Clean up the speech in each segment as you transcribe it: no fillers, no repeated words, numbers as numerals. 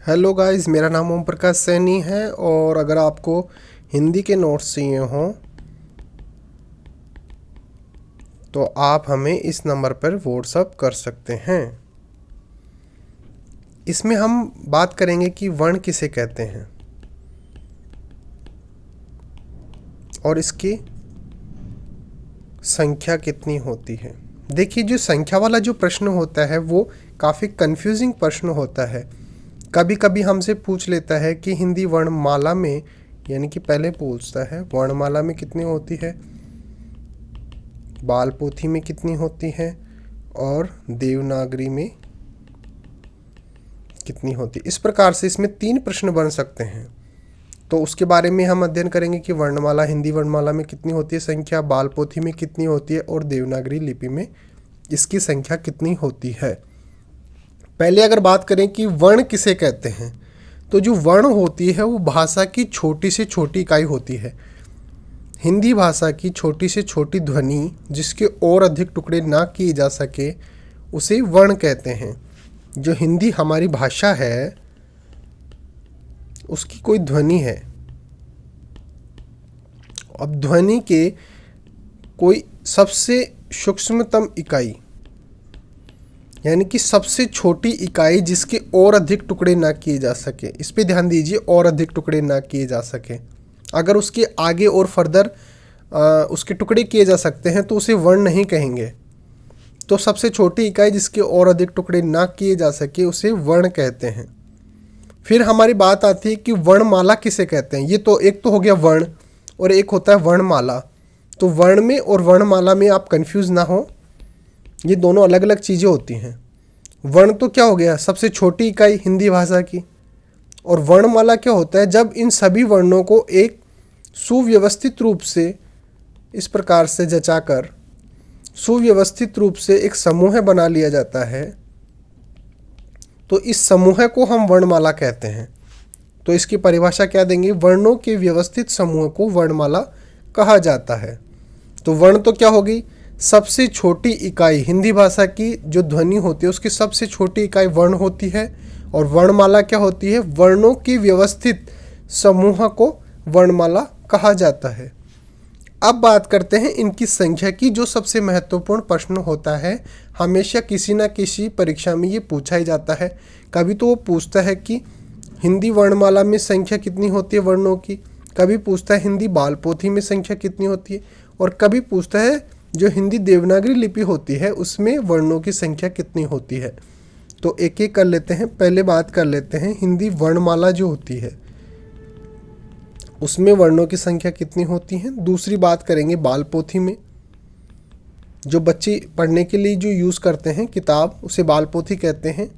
Hello guys, मेरा नाम ओम प्रकाश सैनी है। और अगर आपको हिंदी के नोट्स चाहिए हों तो आप हमें इस नंबर पर व्हाट्सअप कर सकते हैं। इसमें हम बात करेंगे कि वर्ण किसे कहते हैं और इसकी संख्या कितनी होती है। देखिए, जो संख्या वाला जो प्रश्न होता है वो काफ़ी कंफ्यूजिंग प्रश्न होता है। कभी कभी हमसे पूछ लेता है कि हिंदी वर्णमाला में, यानी कि पहले पूछता है वर्णमाला में कितनी होती है, बाल पोथी में कितनी होती है और देवनागरी में कितनी होती है। इस प्रकार से इसमें 3 प्रश्न बन सकते हैं। तो उसके बारे में हम अध्ययन करेंगे कि वर्णमाला, हिंदी वर्णमाला में कितनी होती है संख्या, बाल पोथी में कितनी होती है और देवनागरी लिपि में इसकी संख्या कितनी होती है। पहले अगर बात करें कि वर्ण किसे कहते हैं, तो जो वर्ण होती है वो भाषा की छोटी से छोटी इकाई होती है। हिंदी भाषा की छोटी से छोटी ध्वनि जिसके और अधिक टुकड़े ना किए जा सके उसे वर्ण कहते हैं। जो हिंदी हमारी भाषा है उसकी कोई ध्वनि है। अब ध्वनि के कोई सबसे सूक्ष्मतम इकाई, यानी कि सबसे छोटी इकाई जिसके और अधिक टुकड़े ना किए जा सके, इस पे ध्यान दीजिए, और अधिक टुकड़े ना किए जा सके। अगर उसके आगे और फर्दर उसके टुकड़े किए जा सकते हैं तो उसे वर्ण नहीं कहेंगे। तो सबसे छोटी इकाई जिसके और अधिक टुकड़े ना किए जा सके उसे वर्ण कहते हैं। फिर हमारी बात आती है कि वर्णमाला किसे कहते हैं। ये तो एक तो हो गया वर्ण और एक होता है वर्णमाला। तो वर्ण में और वर्णमाला में आप कंफ्यूज ना हो, ये दोनों अलग अलग चीज़ें होती हैं। वर्ण तो क्या हो गया, सबसे छोटी इकाई हिंदी भाषा की। और वर्णमाला क्या होता है, जब इन सभी वर्णों को एक सुव्यवस्थित रूप से, इस प्रकार से जचाकर सुव्यवस्थित रूप से एक समूह बना लिया जाता है, तो इस समूह को हम वर्णमाला कहते हैं। तो इसकी परिभाषा क्या देंगे, वर्णों के व्यवस्थित समूह को वर्णमाला कहा जाता है। तो वर्ण तो क्या होगी, सबसे छोटी इकाई, हिंदी भाषा की जो ध्वनि होती है उसकी सबसे छोटी इकाई वर्ण होती है। और वर्णमाला क्या होती है, वर्णों के व्यवस्थित समूह को वर्णमाला कहा जाता है। अब बात करते हैं इनकी संख्या की, जो सबसे महत्वपूर्ण प्रश्न होता है। हमेशा किसी न किसी परीक्षा में ये पूछा ही जाता है। कभी तो वो पूछता है कि हिंदी वर्णमाला में संख्या कितनी होती है वर्णों की, कभी पूछता है हिंदी बाल पोथी में संख्या कितनी होती है, और कभी पूछता है जो हिंदी देवनागरी लिपि होती है उसमें वर्णों की संख्या कितनी होती है। तो एक एक कर लेते हैं। पहले बात कर लेते हैं हिंदी वर्णमाला जो होती है उसमें वर्णों की संख्या कितनी होती है। दूसरी बात करेंगे बाल पोथी में, जो बच्चे पढ़ने के लिए जो यूज़ करते हैं किताब, उसे बाल पोथी कहते हैं।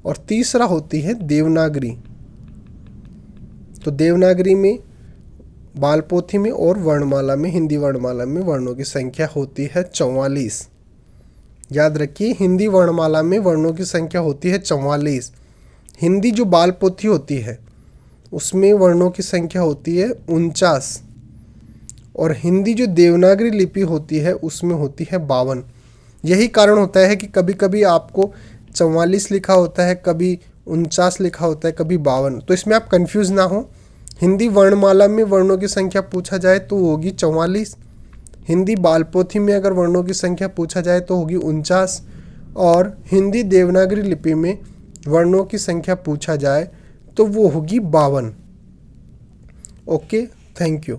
और तीसरा होती है देवनागरी। तो देवनागरी में, बाल पोथी में और वर्णमाला में, हिंदी वर्णमाला में वर्णों की संख्या होती है 44। याद रखिए, हिंदी वर्णमाला में वर्णों की संख्या होती है 44। हिंदी जो बाल पोथी होती है उसमें वर्णों की संख्या होती है 49। और हिंदी जो देवनागरी लिपि होती है उसमें होती है 52। यही कारण होता है कि कभी कभी आपको 44 लिखा होता है, कभी 49 लिखा होता है, कभी 52। तो इसमें आप कंफ्यूज ना हो। हिंदी वर्णमाला में वर्णों की संख्या पूछा जाए तो होगी 44। हिंदी बाल पोथी में अगर वर्णों की संख्या पूछा जाए तो होगी 49। और हिंदी देवनागरी लिपि में वर्णों की संख्या पूछा जाए तो वो होगी 52। Okay, thank you.